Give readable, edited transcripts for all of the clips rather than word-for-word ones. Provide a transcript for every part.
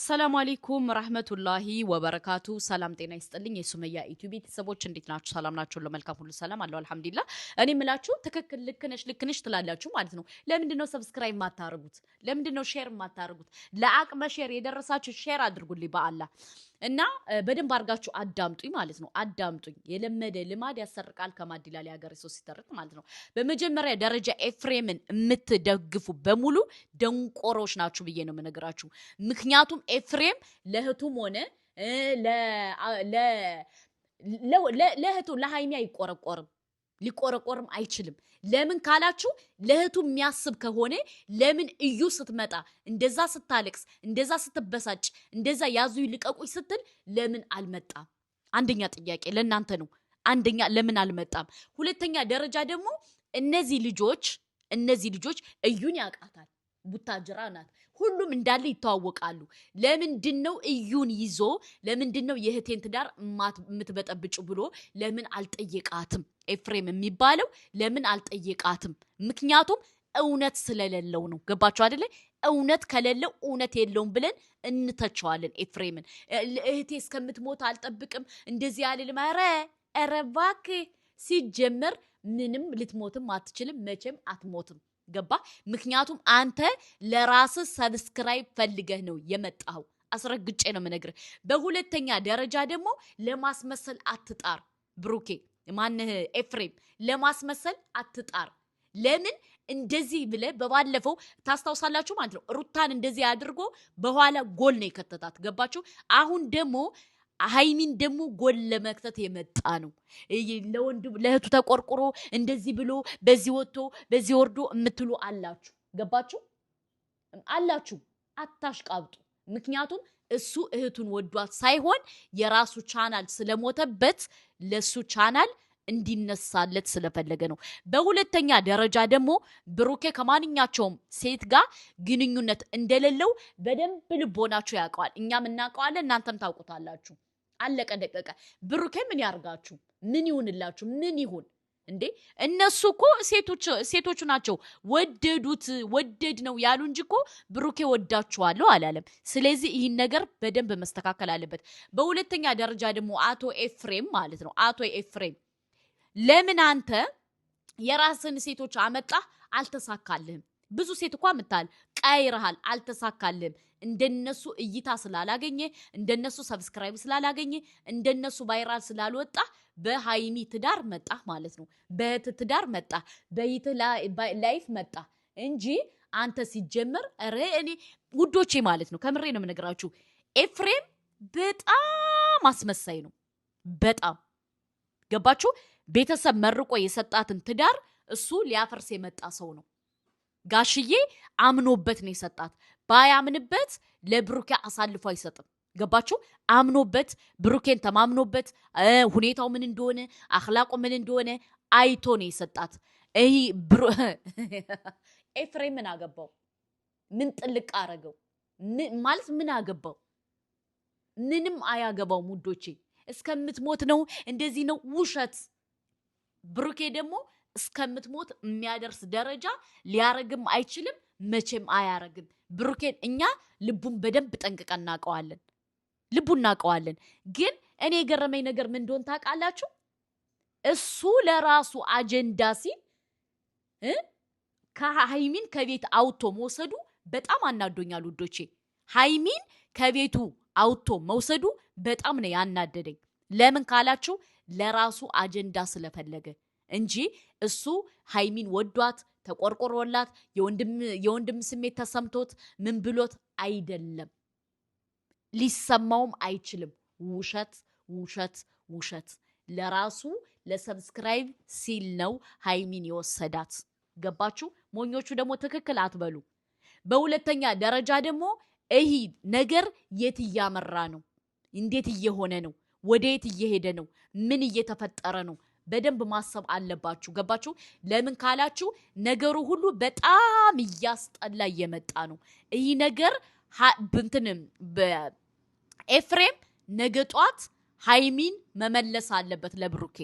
አሰላሙ አለይኩም ረህመቱላሂ ወበረካቱ። ሰላም ጤና ይስጥልኝ የሱመያ ኢትዮቢ ቤተሰቦች እንዴት ናችሁ? ሰላም ናችሁ? ለመልካም ሁሉ ሰላም አለው አልሐምዱሊላህ። እኔ ምላችሁ ትክክል ልክነሽ ትላላችሁ ማለት ነው። ለምንድነው ሰብስክራይብ ማታረጉት? ለምንድነው ሼር ማታረጉት? ለአቅመ ሼር የደረሳችሁ ሼር አድርጉልኝ በአላህ እና በደንብ አድርጋችሁ አዳምጡኝ ማለት ነው። አዳምጡኝ። የለመደ ልማድ ያሰርቃል ከማድ ይላል የሀገሬ ሰው ሲተርት ማለት ነው። በመጀመሪያ ደረጃ ኤፍሬምን የምትደግፉ በሙሉ ደንቆሮች ናችሁ ብዬ ነው የምነግራችሁ። ምክንያቱም ኤፍሬም ለእህቱም ሆነ ለእህቱ ለሃይሚ አይቆረቆርም፣ ሊቆረቆርም አይችልም። ለምን ካላችሁ ለእህቱ የሚያስብ ከሆነ ለምን እዩ ስትመጣ እንደዛ ስታለቅስ እንደዛ ስትበሳጭ እንደዛ ያዙ ይልቀቁኝ ስትል ለምን አልመጣም? አንደኛ ጥያቄ ለእናንተ ነው። አንደኛ ለምን አልመጣም? ሁለተኛ ደረጃ ደግሞ እነዚህ ልጆች እዩን ያውቃታል። ቡታጅራ ናት። ሁሉም እንዳለ ይተዋወቃሉ። ለምንድነው እዩን ይዞ ለምንድነው የእህቴን ትዳር የምትበጠብጭ ብሎ ለምን አልጠየቃትም? ኤፍሬም የሚባለው ለምን አልጠየቃትም? ምክንያቱም እውነት ስለሌለው ነው። ገባችሁ አይደለ? እውነት ከሌለው እውነት የለውም ብለን እንተቸዋለን ኤፍሬምን። እህቴ እስከምትሞት አልጠብቅም እንደዚህ አልልም። ኧረ እባክህ ሲጀመር ምንም ልትሞትም አትችልም፣ መቼም አትሞትም። ገባ? ምክንያቱም አንተ ለራስ ሰብስክራይብ ፈልገህ ነው የመጣው። አስረግጬ ነው የምነግርህ። በሁለተኛ ደረጃ ደግሞ ለማስመሰል አትጣር ብሩኬ፣ ማንህ ኤፍሬም፣ ለማስመሰል አትጣር። ለምን እንደዚህ ብለህ በባለፈው ታስታውሳላችሁ ማለት ነው። ሩታን እንደዚህ አድርጎ በኋላ ጎል ነው የከተታት። ገባችሁ? አሁን ደግሞ ሃይሚን ደግሞ ጎል ለመክተት የመጣ ነው። ለእህቱ ተቆርቁሮ እንደዚህ ብሎ በዚህ ወጥቶ በዚህ ወርዶ የምትሉ አላችሁ። ገባችሁ? አላችሁ። አታሽቃብጡ። ምክንያቱም እሱ እህቱን ወዷት ሳይሆን የራሱ ቻናል ስለሞተበት ለሱ ቻናል እንዲነሳለት ስለፈለገ ነው። በሁለተኛ ደረጃ ደግሞ ብሩኬ ከማንኛቸውም ሴት ጋር ግንኙነት እንደሌለው በደንብ ልቦናችሁ ያውቀዋል። እኛም እናውቀዋለን፣ እናንተም ታውቁታላችሁ። አለቀ ደቀቀ። ብሩኬ ምን ያርጋችሁ? ምን ይሁንላችሁ? ምን ይሁን እንዴ? እነሱ እኮ ሴቶቹ ናቸው ወደድ ነው ያሉ እንጂ እኮ ብሩኬ ወዳችኋለሁ አላለም። ስለዚህ ይህን ነገር በደንብ መስተካከል አለበት። በሁለተኛ ደረጃ ደግሞ አቶ ኤፍሬም ማለት ነው። አቶ ኤፍሬም ለምን አንተ የራስን ሴቶች አመጣህ? አልተሳካልህም። ብዙ ሴት እኮ አምጣል ቀይረሃል፣ አልተሳካልህም። እንደነሱ እይታ ስላላገኘ፣ እንደነሱ ሰብስክራይብ ስላላገኘ፣ እንደነሱ ቫይራል ስላልወጣ በሃይሚ ትዳር መጣ ማለት ነው። በእህት ትዳር መጣ፣ በይት ላይፍ መጣ እንጂ አንተ ሲጀመር እኔ ውዶቼ ማለት ነው ከምሬ ነው የምነግራችሁ። ኤፍሬም በጣም አስመሳይ ነው። በጣም ገባችሁ? ቤተሰብ መርቆ የሰጣትን ትዳር እሱ ሊያፈርስ የመጣ ሰው ነው። ጋሽዬ አምኖበት ነው የሰጣት። ባያምንበት ለብሩኬ አሳልፎ አይሰጥም። ገባችሁ? አምኖበት ብሩኬን ተማምኖበት ሁኔታው ምን እንደሆነ አኽላቁ ምን እንደሆነ አይቶ ነው የሰጣት። ኤፍሬም ምን አገባው? ምን ጥልቅ አረገው ማለት ምን አገባው? ምንም አያገባው ሙዶቼ። እስከምትሞት ነው እንደዚህ ነው ውሸት። ብሩኬ ደግሞ እስከምትሞት የሚያደርስ ደረጃ ሊያረግም አይችልም፣ መቼም አያረግም። ብሩኬን እኛ ልቡን በደንብ ጠንቅቀን እናውቀዋለን፣ ልቡን እናውቀዋለን። ግን እኔ የገረመኝ ነገር ምን እንደሆነ ታውቃላችሁ? እሱ ለራሱ አጀንዳ ሲል ሃይሚን ከቤት አውጥቶ መውሰዱ በጣም አናዶኛል ውዶቼ። ሃይሚን ከቤቱ አውጥቶ መውሰዱ በጣም ነው ያናደደኝ። ለምን ካላችሁ ለራሱ አጀንዳ ስለፈለገ እንጂ እሱ ሃይሚን ወዷት ተቆርቆሮላት የወንድም ስሜት ተሰምቶት ምን ብሎት አይደለም። ሊሰማውም አይችልም። ውሸት ውሸት ውሸት። ለራሱ ለሰብስክራይብ ሲል ነው ሃይሚን የወሰዳት። ገባችሁ? ሞኞቹ ደግሞ ትክክል አትበሉ። በሁለተኛ ደረጃ ደግሞ ይህ ነገር የት እያመራ ነው? እንዴት እየሆነ ነው? ወዴት እየሄደ ነው? ምን እየተፈጠረ ነው? በደንብ ማሰብ አለባችሁ። ገባችሁ? ለምን ካላችሁ ነገሩ ሁሉ በጣም እያስጠላ እየመጣ ነው። ይህ ነገር ኤፍሬም ነገ ጧት ሃይሚን መመለስ አለበት ለብሩኬ።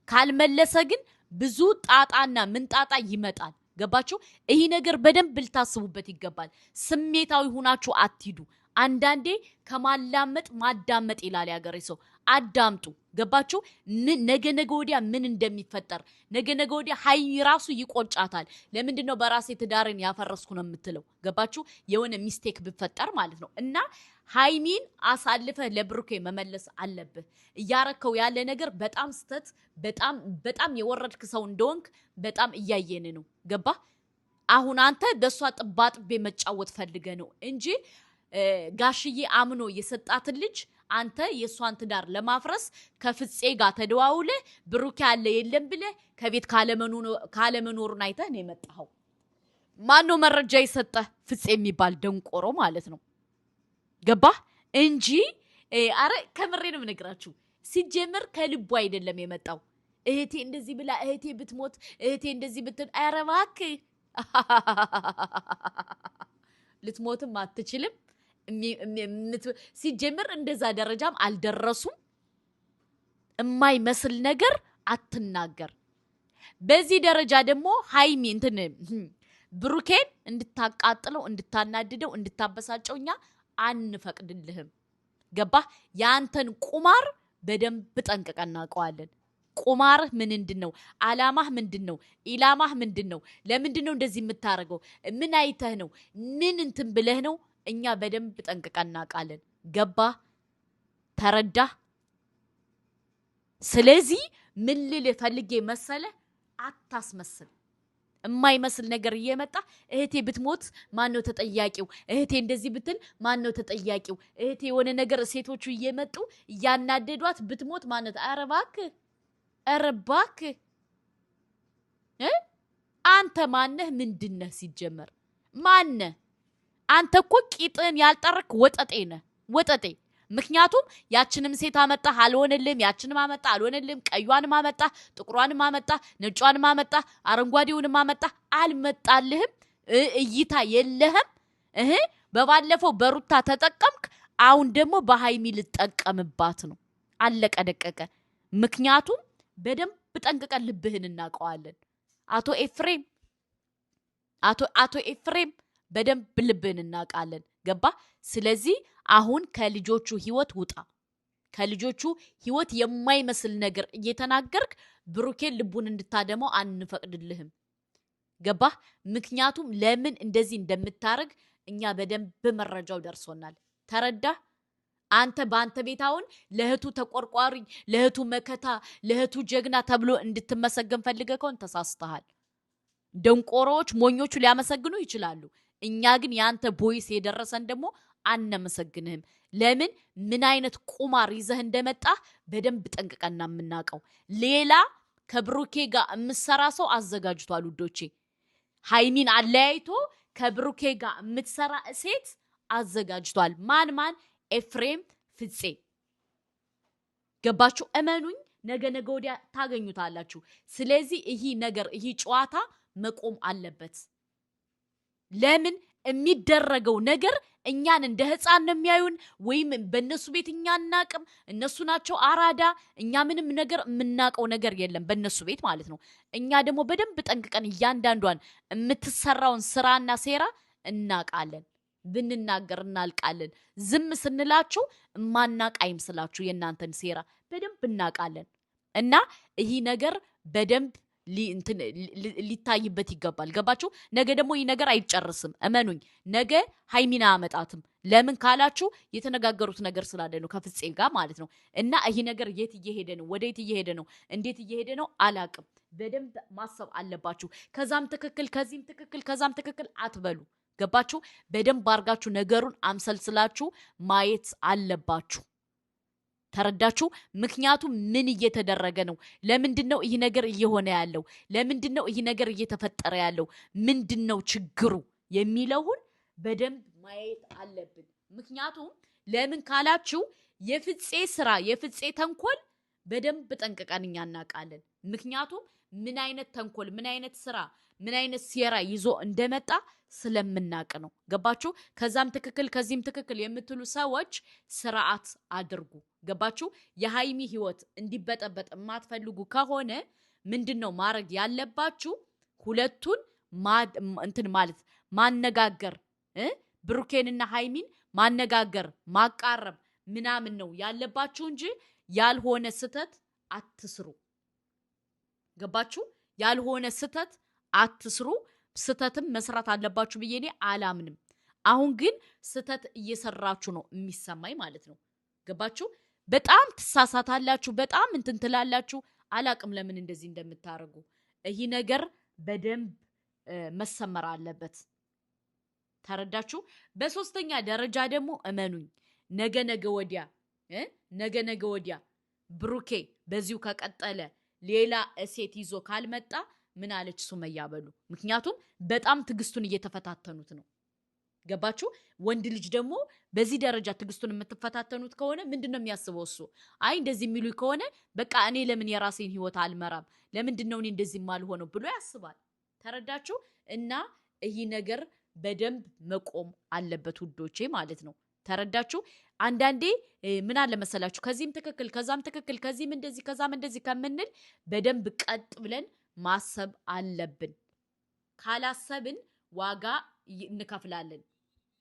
ካልመለሰ ግን ብዙ ጣጣና ምንጣጣ ይመጣል። ገባችሁ? ይህ ነገር በደንብ ልታስቡበት ይገባል። ስሜታዊ ሁናችሁ አትሂዱ። አንዳንዴ ከማላመጥ ማዳመጥ ይላል ያገሬ ሰው። አዳምጡ። ገባችሁ? ነገ ወዲያ ምን እንደሚፈጠር ነገ ወዲያ ሀይሚ ራሱ ይቆጫታል። ለምንድነው በራሴ ትዳርን ያፈረስኩ ነው የምትለው? ገባችሁ? የሆነ ሚስቴክ ብፈጠር ማለት ነው። እና ሀይሚን አሳልፈህ ለብሩኬ መመለስ አለብህ። እያረከው ያለ ነገር በጣም ስተት፣ በጣም የወረድክ ሰው እንደሆንክ በጣም እያየን ነው። ገባ? አሁን አንተ በሷ ጥባጥቤ መጫወት ፈልገ ነው እንጂ ጋሽዬ አምኖ የሰጣትን ልጅ አንተ የሷን ትዳር ለማፍረስ ከፍፄ ጋር ተደዋውለ ብሩኬ አለ የለም ብለ ከቤት ካለመኖሩን አይተህ ነው የመጣኸው። ማነው መረጃ የሰጠህ? ፍፄ የሚባል ደንቆሮ ማለት ነው። ገባህ? እንጂ አረ ከምሬ ነው የምነግራችሁ። ሲጀምር ከልቡ አይደለም የመጣው። እህቴ እንደዚህ ብላ እህቴ ብትሞት እህቴ እንደዚህ ብትል ኧረ እባክህ ልትሞትም አትችልም። ሲጀምር እንደዛ ደረጃም አልደረሱም። የማይመስል ነገር አትናገር። በዚህ ደረጃ ደግሞ ሀይሚ እንትን ብሩኬን እንድታቃጥለው፣ እንድታናድደው፣ እንድታበሳጨው እኛ አንፈቅድልህም። ገባህ? ያንተን ቁማር በደንብ ጠንቅቀን እናውቀዋለን። ቁማርህ ምንድነው? አላማህ ምንድነው? ኢላማህ ምንድነው? ለምንድነው እንደዚህ የምታረገው? ምን አይተህ ነው? ምን እንትን ብለህ ነው? እኛ በደንብ ጠንቅቀን እናውቃለን። ገባህ? ተረዳህ? ስለዚህ ምን ልል ፈልጌ መሰለ፣ አታስመስል። የማይመስል ነገር እየመጣ እህቴ ብትሞት ማን ነው ተጠያቂው? እህቴ እንደዚህ ብትል ማን ነው ተጠያቂው? እህቴ የሆነ ነገር ሴቶቹ እየመጡ እያናደዷት ብትሞት ማለት ኧረ እባክህ ኧረ እባክህ አንተ ማነህ? ምንድነህ? ሲጀመር ማነህ? አንተ እኮ ቂጥን ያልጠረክ ወጠጤ ነህ፣ ወጠጤ። ምክንያቱም ያችንም ሴት አመጣህ አልሆነልህም፣ ያችንም አመጣህ አልሆነልህም፣ ቀዩንም አመጣህ፣ ጥቁሯንም አመጣህ፣ ነጯንም አመጣህ፣ አረንጓዴውንም አመጣህ፣ አልመጣልህም። እይታ የለህም። በባለፈው በሩታ ተጠቀምክ፣ አሁን ደግሞ በሃይሚ ልጠቀምባት ነው። አለቀ ደቀቀ። ምክንያቱም በደንብ ጠንቅቀን ልብህን እናውቀዋለን። አቶ ኤፍሬም በደንብ ልብህን እናውቃለን። ገባ? ስለዚህ አሁን ከልጆቹ ህይወት ውጣ። ከልጆቹ ህይወት የማይመስል ነገር እየተናገርክ ብሩኬን ልቡን እንድታደመው አንፈቅድልህም። ገባ? ምክንያቱም ለምን እንደዚህ እንደምታረግ እኛ በደንብ መረጃው ደርሶናል። ተረዳ? አንተ በአንተ ቤት አሁን ለእህቱ ተቆርቋሪ፣ ለእህቱ መከታ፣ ለእህቱ ጀግና ተብሎ እንድትመሰገን ፈልገህ ከሆነ ተሳስተሃል። ደንቆሮዎች ሞኞቹ ሊያመሰግኑ ይችላሉ። እኛ ግን ያንተ ቦይስ የደረሰን ደግሞ አነመሰግንህም። ለምን? ምን አይነት ቁማር ይዘህ እንደመጣ በደንብ ጠንቅቀና የምናውቀው። ሌላ ከብሩኬ ጋር የምትሰራ ሰው አዘጋጅቷል ውዶቼ። ሃይሚን አለያይቶ ከብሩኬ ጋር የምትሰራ ሴት አዘጋጅቷል። ማን? ኤፍሬም፣ ፍፄ። ገባችሁ? እመኑኝ፣ ነገ ወዲያ ታገኙታላችሁ። ስለዚህ ይህ ጨዋታ መቆም አለበት። ለምን? የሚደረገው ነገር እኛን እንደ ህፃን ነው የሚያዩን፣ ወይም በእነሱ ቤት እኛ እናቅም፣ እነሱ ናቸው አራዳ። እኛ ምንም ነገር የምናውቀው ነገር የለም በእነሱ ቤት ማለት ነው። እኛ ደግሞ በደንብ ጠንቅቀን እያንዳንዷን የምትሰራውን ስራና ሴራ እናውቃለን። ብንናገር እናልቃለን። ዝም ስንላችሁ ማናቅ አይምስላችሁ። የእናንተን ሴራ በደንብ እናውቃለን። እና ይህ ነገር በደንብ ሊታይበት ይገባል። ገባችሁ? ነገ ደግሞ ይህ ነገር አይጨርስም። እመኑኝ፣ ነገ ሃይሚና አመጣትም። ለምን ካላችሁ የተነጋገሩት ነገር ስላለ ነው፣ ከፍፄ ጋር ማለት ነው። እና ይህ ነገር የት እየሄደ ነው? ወዴት እየሄደ ነው? እንዴት እየሄደ ነው? አላቅም። በደንብ ማሰብ አለባችሁ። ከዛም ትክክል፣ ከዚህም ትክክል፣ ከዛም ትክክል አትበሉ። ገባችሁ? በደንብ አርጋችሁ ነገሩን አምሰልስላችሁ ማየት አለባችሁ። ተረዳችሁ? ምክንያቱም ምን እየተደረገ ነው? ለምንድነው ይህ ነገር እየሆነ ያለው? ለምንድነው ይህ ነገር እየተፈጠረ ያለው? ምንድነው ችግሩ የሚለውን በደንብ ማየት አለብን። ምክንያቱም ለምን ካላችሁ የፍፄ ስራ፣ የፍፄ ተንኮል በደንብ ጠንቅቀን እኛ እናውቃለን። ምክንያቱም ምን አይነት ተንኮል፣ ምን አይነት ስራ፣ ምን አይነት ሴራ ይዞ እንደመጣ ስለምናቅ ነው። ገባችሁ? ከዛም ትክክል ከዚህም ትክክል የምትሉ ሰዎች ስርዓት አድርጉ። ገባችሁ? የሃይሚ ህይወት እንዲበጠበጥ የማትፈልጉ ከሆነ ምንድነው ማድረግ ያለባችሁ? ሁለቱን እንትን ማለት ማነጋገር፣ ብሩኬንና ሃይሚን ማነጋገር ማቃረብ ምናምን ነው ያለባችሁ እንጂ ያልሆነ ስተት አትስሩ። ገባችሁ? ያልሆነ ስተት አትስሩ። ስተትም መስራት አለባችሁ ብዬ እኔ አላምንም። አሁን ግን ስተት እየሰራችሁ ነው የሚሰማኝ ማለት ነው። ገባችሁ? በጣም ትሳሳታላችሁ፣ በጣም እንትን ትላላችሁ። አላቅም ለምን እንደዚህ እንደምታረጉ። ይህ ነገር በደንብ መሰመር አለበት። ተረዳችሁ? በሶስተኛ ደረጃ ደግሞ እመኑኝ ነገ ወዲያ ብሩኬ በዚሁ ከቀጠለ ሌላ ሴት ይዞ ካልመጣ ምን አለች ሱመያ በሉ። ምክንያቱም በጣም ትግስቱን እየተፈታተኑት ነው። ገባችሁ? ወንድ ልጅ ደግሞ በዚህ ደረጃ ትግስቱን የምትፈታተኑት ከሆነ ምንድነው የሚያስበው እሱ? አይ እንደዚህ የሚሉ ከሆነ በቃ እኔ ለምን የራሴን ህይወት አልመራም? ለምንድነው እኔ እንደዚህ ማልሆነው ብሎ ያስባል። ተረዳችሁ? እና ይህ ነገር በደንብ መቆም አለበት ውዶቼ ማለት ነው። ተረዳችሁ? አንዳንዴ ምን አለ መሰላችሁ ከዚህም ትክክል ከዛም ትክክል ከዚህም እንደዚህ ከዛም እንደዚህ ከምንል በደንብ ቀጥ ብለን ማሰብ አለብን። ካላሰብን ዋጋ እንከፍላለን።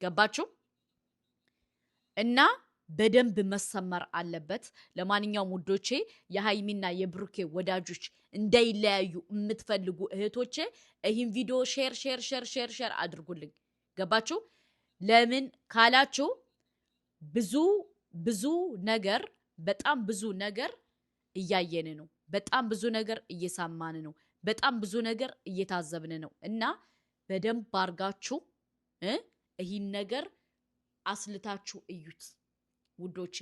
ገባችሁ? እና በደንብ መሰመር አለበት። ለማንኛውም ውዶቼ የሃይሚና የብሩኬ ወዳጆች እንዳይለያዩ የምትፈልጉ እህቶቼ ይህን ቪዲዮ ሼር አድርጉልኝ። ገባችሁ? ለምን ካላችሁ ብዙ ነገር በጣም ብዙ ነገር እያየን ነው። በጣም ብዙ ነገር እየሰማን ነው። በጣም ብዙ ነገር እየታዘብን ነው። እና በደንብ አርጋችሁ ይህን ነገር አስልታችሁ እዩት ውዶቼ።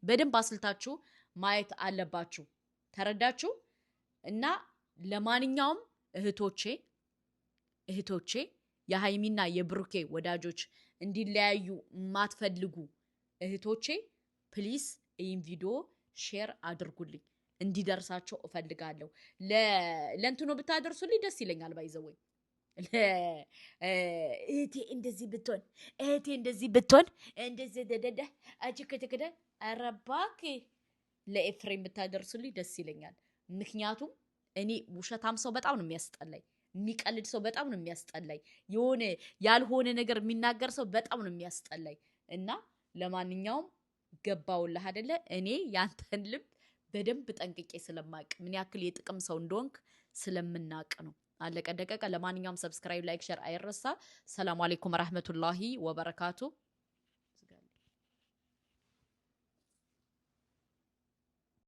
በደንብ አስልታችሁ ማየት አለባችሁ። ተረዳችሁ? እና ለማንኛውም እህቶቼ የሃይሚና የብሩኬ ወዳጆች እንዲለያዩ ማትፈልጉ እህቶቼ ፕሊስ ይህን ቪዲዮ ሼር አድርጉልኝ፣ እንዲደርሳቸው እፈልጋለሁ። ለእንትኖ ብታደርሱልኝ ደስ ይለኛል። ባይዘወይ እህቴ እንደዚህ ብትሆን እንደዚህ ደደደ አጅከተከደ አረባክ ለኤፍሬም ብታደርሱልኝ ደስ ይለኛል። ምክንያቱም እኔ ውሸታም ሰው በጣም ነው የሚያስጠላኝ። የሚቀልድ ሰው በጣም ነው የሚያስጠላኝ። የሆነ ያልሆነ ነገር የሚናገር ሰው በጣም ነው የሚያስጠላኝ። እና ለማንኛውም ገባውልህ አይደለ? እኔ ያንተን ልብ በደንብ ጠንቅቄ ስለማቅ ምን ያክል የጥቅም ሰው እንደሆንክ ስለምናቅ ነው። አለቀ ደቀቀ። ለማንኛውም ሰብስክራይብ፣ ላይክ፣ ሼር አይረሳ። ሰላም አለይኩም ወራህመቱላሂ ወበረካቱ።